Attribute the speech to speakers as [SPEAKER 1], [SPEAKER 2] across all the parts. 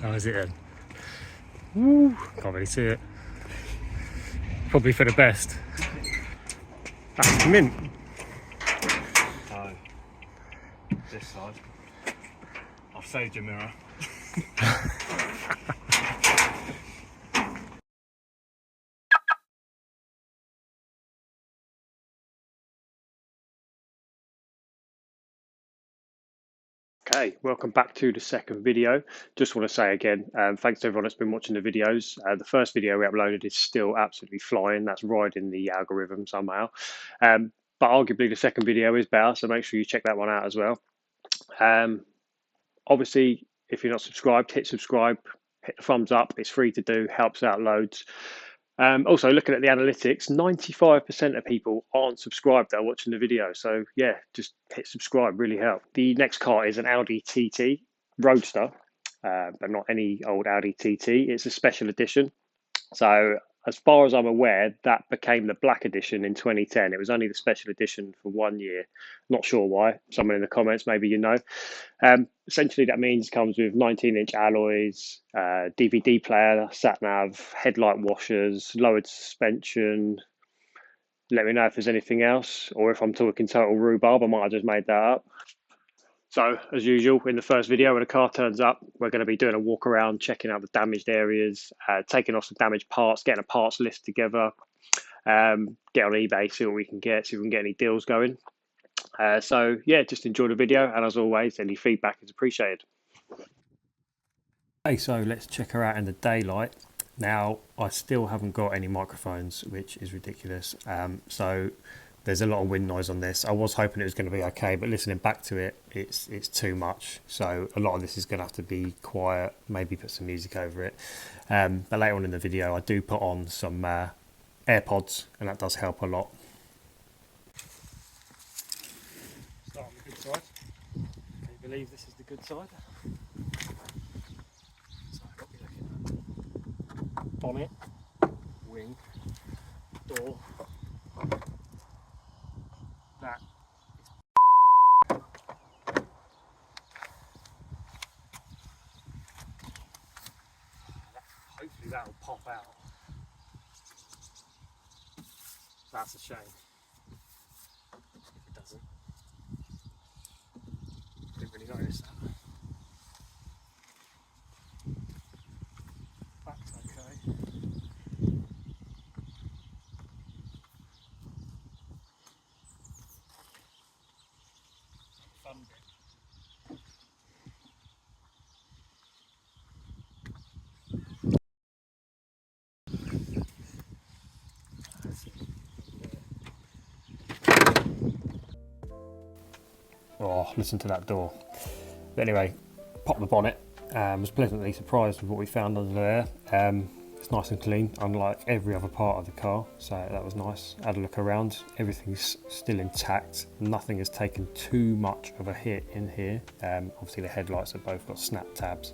[SPEAKER 1] How is it then? Woo, can't really see it. Probably for the best. That's mint.
[SPEAKER 2] Oh, this side. I've saved your mirror.
[SPEAKER 3] Okay, welcome back to the second video. Just want to say again, thanks to everyone that's been watching the videos. The first video we uploaded is still absolutely flying. That's riding the algorithm somehow. But arguably the second video is better, so make sure you check that one out as well. Obviously, if you're not subscribed, hit subscribe, hit the thumbs up. It's free to do, helps out loads. Also, looking at the analytics, 95% of people aren't subscribed that are watching the video. So yeah, just hit subscribe, really help. The next car is an Audi TT Roadster, but not any old Audi TT. It's a special edition. So as far as I'm aware, that became the Black Edition in 2010. It was only the special edition for 1 year. Not sure why. Someone in the comments, maybe you know. Essentially, that means it comes with 19-inch alloys, DVD player, sat-nav, headlight washers, lowered suspension. Let me know if there's anything else, or if I'm talking total rhubarb, I might have just made that up. So, as usual, in the first video, when the car turns up, we're going to be doing a walk around, checking out the damaged areas, taking off some damaged parts, getting a parts list together, get on eBay, see what we can get, see if we can get any deals going. So, yeah, just enjoy the video, and as always, any feedback is appreciated.
[SPEAKER 1] Okay, so let's check her out in the daylight. Now, I still haven't got any microphones, which is ridiculous. So there's a lot of wind noise on this. I was hoping it was going to be okay, but listening back to it, it's too much. So a lot of this is going to have to be quiet, maybe put some music over it. But later on in the video, I do put on some AirPods, and that does help a lot. Start on the good side. Can you believe this is the good side? So what we're looking at: bonnet, wing, door. That is hopefully that'll pop out. That's a shame if it doesn't. Didn't really notice that. That's okay. Fun bit. Oh, listen to that door. But anyway, pop the bonnet. Was pleasantly surprised with what we found under there. It's nice and clean, unlike every other part of the car, so that was nice. Had a look around, everything's still intact. Nothing has taken too much of a hit in here. Obviously the headlights have both got snap tabs.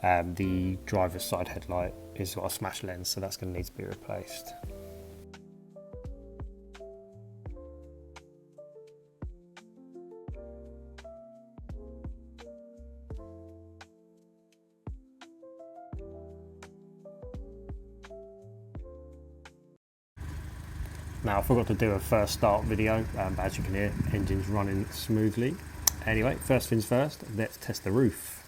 [SPEAKER 1] The driver's side headlight has got a smash lens, so that's going to need to be replaced. Now I forgot to do a first start video, but as you can hear, engine's running smoothly. Anyway, first things first, let's test the roof.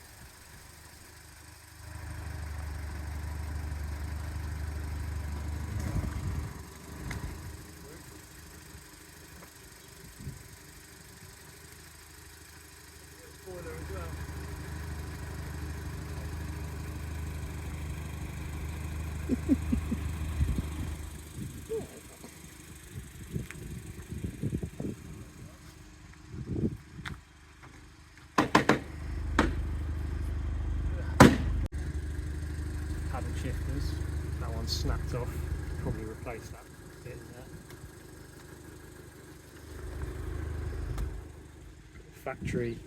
[SPEAKER 1] Paddle shifters, that one's snapped off, probably replace that bit in there. Factory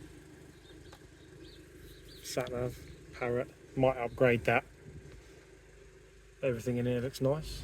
[SPEAKER 1] sat-nav, parrot, might upgrade that. Everything in here looks nice.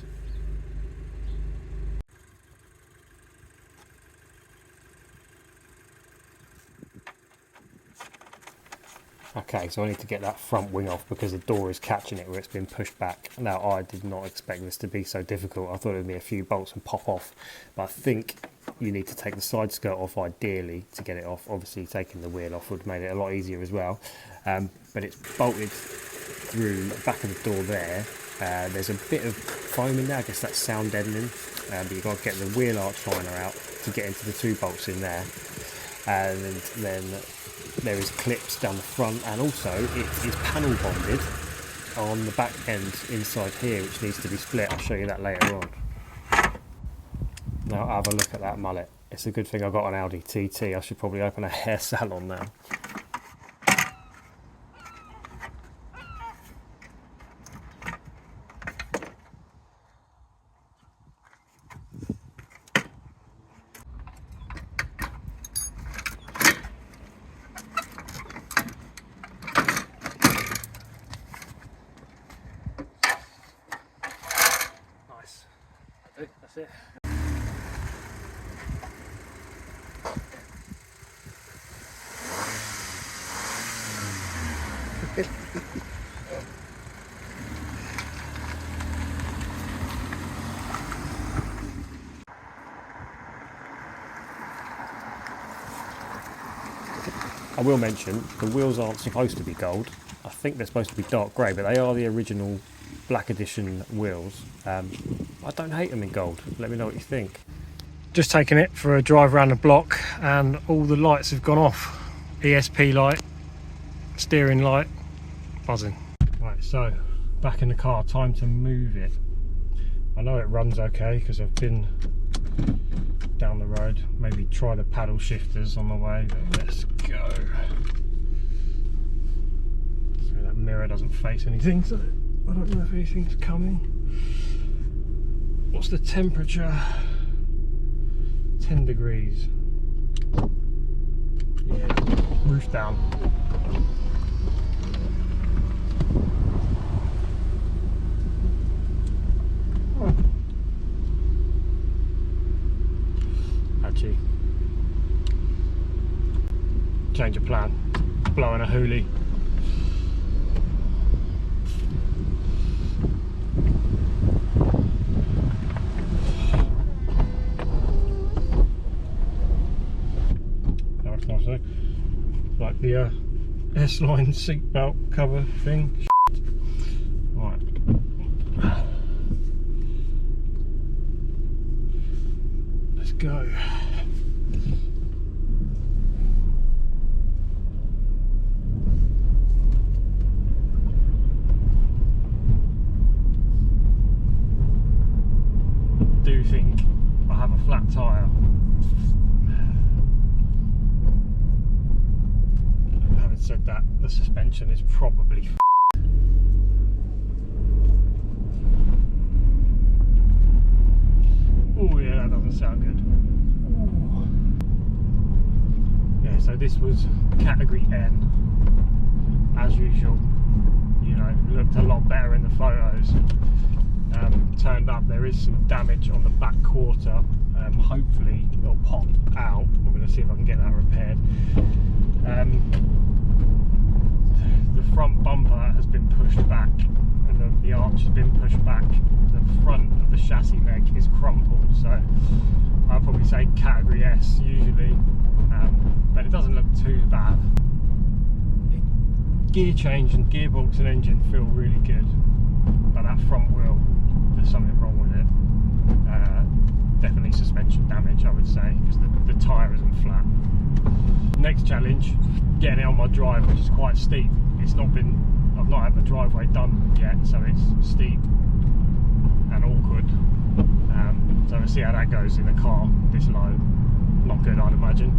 [SPEAKER 1] Okay, so I need to get that front wing off because the door is catching it where it's been pushed back. Now, I did not expect this to be so difficult. I thought it would be a few bolts and pop off, but I think you need to take the side skirt off ideally to get it off. Obviously, taking the wheel off would have made it a lot easier as well. But it's bolted through the back of the door there. There's a bit of foam in there, I guess that's sound deadening, but you've got to get the wheel arch liner out to get into the 2 bolts in there. And then there is clips down the front, and also it is panel bonded on the back end inside here, which needs to be split. I'll show you that later on. Now have a look at that mullet. It's a good thing I got an Audi TT. I should probably open a hair salon now. That's it. I will mention the wheels aren't supposed to be gold. I think they're supposed to be dark grey, but they are the original Black Edition wheels. I don't hate them in gold. Let me know what you think. Just taking it for a drive around the block and all the lights have gone off. ESP light, steering light, buzzing. Right, so back in the car, time to move it. I know it runs okay because I've been down the road. Maybe try the paddle shifters on the way, but let's go. So that mirror doesn't face anything, so I don't know if anything's coming. What's the temperature? 10 degrees. Yeah, roof down. Actually, change of plan. Blowing a hoolie. Nice, like the S-line seatbelt cover thing. Right. Let's go. I do think I have a flat tyre. Said that, the suspension is probably oh yeah, that doesn't sound good. Ooh. Yeah, so this was category N as usual. You know, looked a lot better in the photos. Turned up there is some damage on the back quarter. Hopefully it'll pop out. I'm going to see if I can get that repaired. The front bumper has been pushed back and the arch has been pushed back. The front of the chassis leg is crumpled, so I'll probably say category S usually, but it doesn't look too bad. Gear change and gearbox and engine feel really good, but that front wheel, there's something wrong with it. Definitely suspension damage, I would say, because the tyre isn't flat. Next challenge, getting it on my drive, which is quite steep. I've not had the driveway done yet, so it's steep and awkward. So we'll see how that goes in a car this low. Not good, I'd imagine.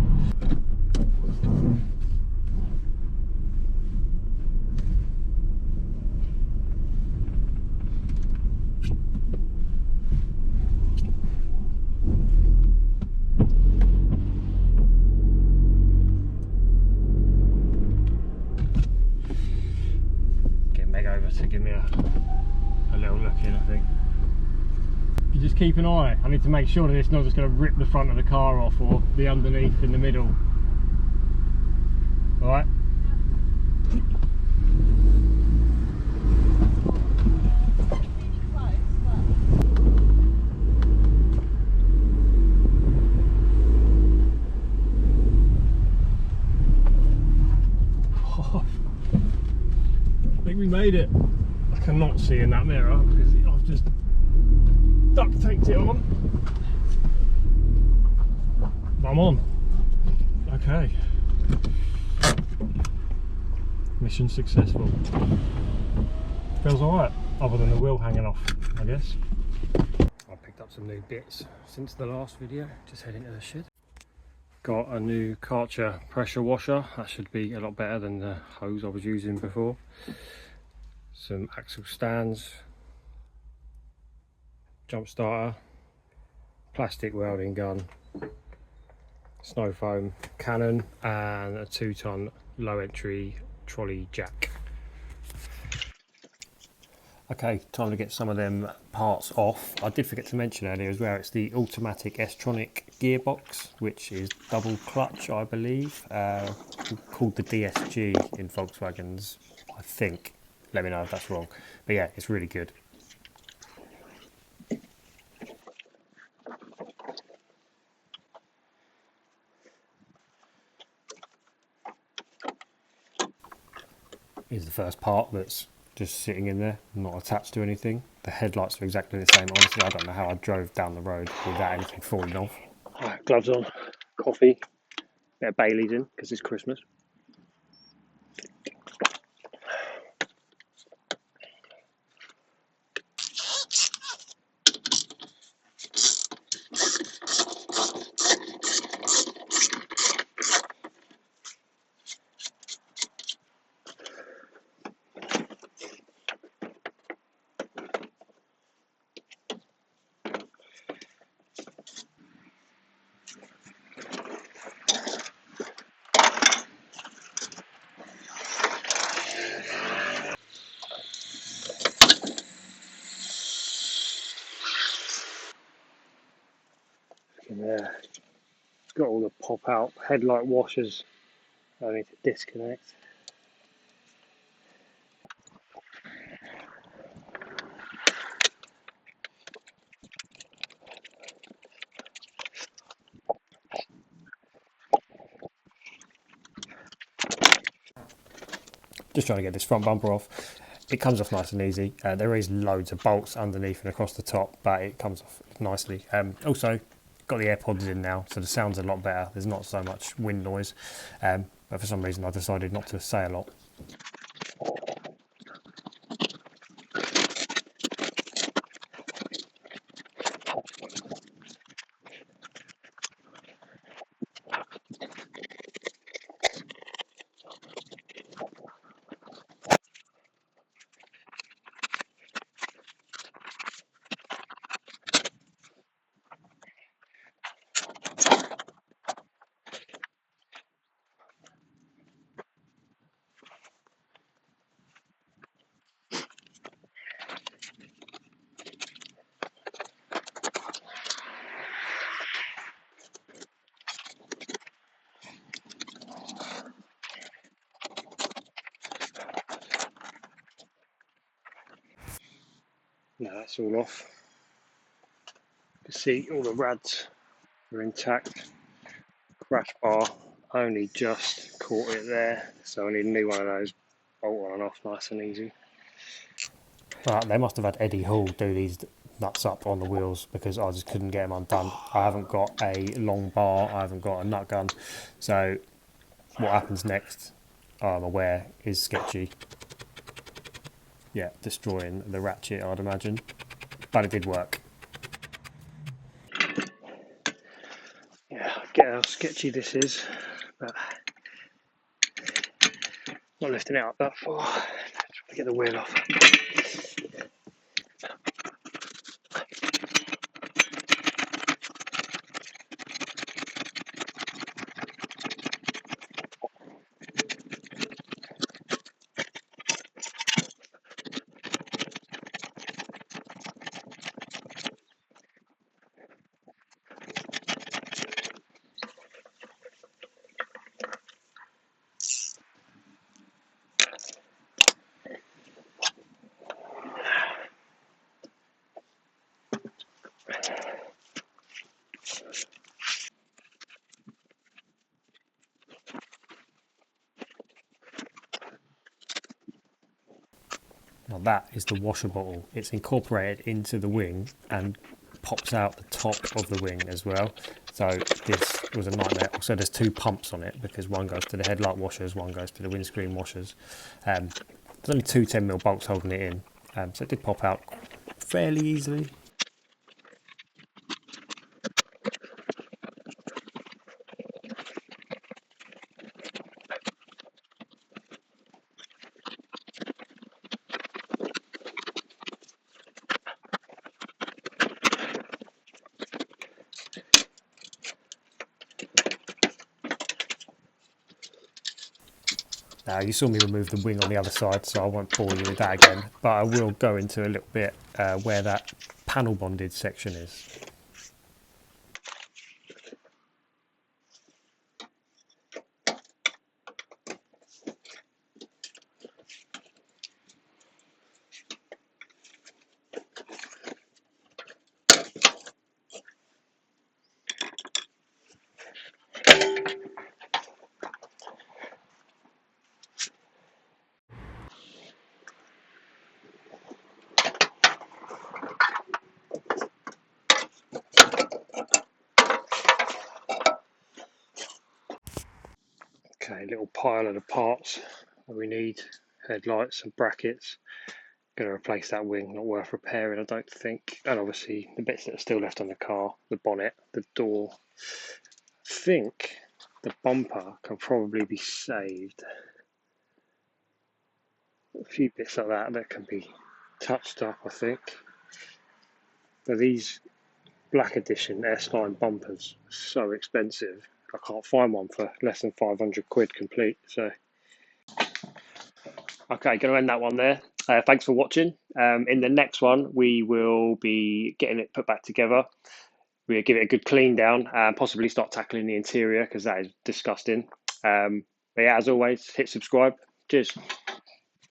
[SPEAKER 1] To give me a little look in, I think. You just keep an eye. I need to make sure that it's not just going to rip the front of the car off or the underneath in the middle. Alright?
[SPEAKER 2] think we made it. I cannot see in that mirror because I've just duct taped it on. I'm on. Okay. Mission successful. Feels alright, other than the wheel hanging off, I guess. I picked up some new bits since the last video, just heading to the shed. Got a new Karcher pressure washer, that should be a lot better than the hose I was using before. Some axle stands, jump starter, plastic welding gun, snow foam cannon, and a 2-ton low entry trolley jack. Okay, time to get some of them parts off. I did forget to mention earlier as well, it's the automatic S-tronic gearbox, which is double clutch, I believe, called the DSG in Volkswagens, I think. Let me know if that's wrong. But yeah, it's really good. Here's the first part that's just sitting in there, not attached to anything. The headlights are exactly the same. Honestly, I don't know how I drove down the road without anything falling off.
[SPEAKER 3] Right, gloves on, coffee, bit of Bailey's in because it's Christmas. Yeah, it's got all the pop out headlight washers I need to disconnect.
[SPEAKER 1] Just trying to get this front bumper off. It comes off nice and easy. There is loads of bolts underneath and across the top, but it comes off nicely. Also, got the AirPods in now, so the sound's a lot better. There's not so much wind noise, but for some reason I decided not to say a lot. Now that's all off. You can see all the rads are intact. Crash bar only just caught it there, so I need a new one of those. Bolt on and off nice and easy. Right, they must have had Eddie Hall do these nuts up on the wheels because I just couldn't get them undone. I haven't got a long bar, I haven't got a nut gun, so what happens next, I'm aware, is sketchy. Yeah, destroying the ratchet, I'd imagine, but it did work.
[SPEAKER 3] Yeah, I get how sketchy this is, but not lifting it up that far. Trying to get the wheel off.
[SPEAKER 1] Now that is the washer bottle. It's incorporated into the wing and pops out the top of the wing as well. So this was a nightmare. So there's two pumps on it because one goes to the headlight washers, one goes to the windscreen washers. There's only two 10mm bolts holding it in, so it did pop out fairly easily. Now you saw me remove the wing on the other side, so I won't bore you with that again, but I will go into a little bit where that panel bonded section is. Okay, little pile of the parts that we need, headlights and brackets. Going to replace that wing, not worth repairing I don't think. And obviously the bits that are still left on the car, the bonnet, the door. I think the bumper can probably be saved. A few bits like that can be touched up I think. But these Black Edition S-Line bumpers are so expensive. I can't find one for less than 500 quid complete. So, okay, going to end that one there. Thanks for watching. In the next one, we will be getting it put back together. We'll give it a good clean down and possibly start tackling the interior because that is disgusting. But yeah, as always, hit subscribe. Cheers.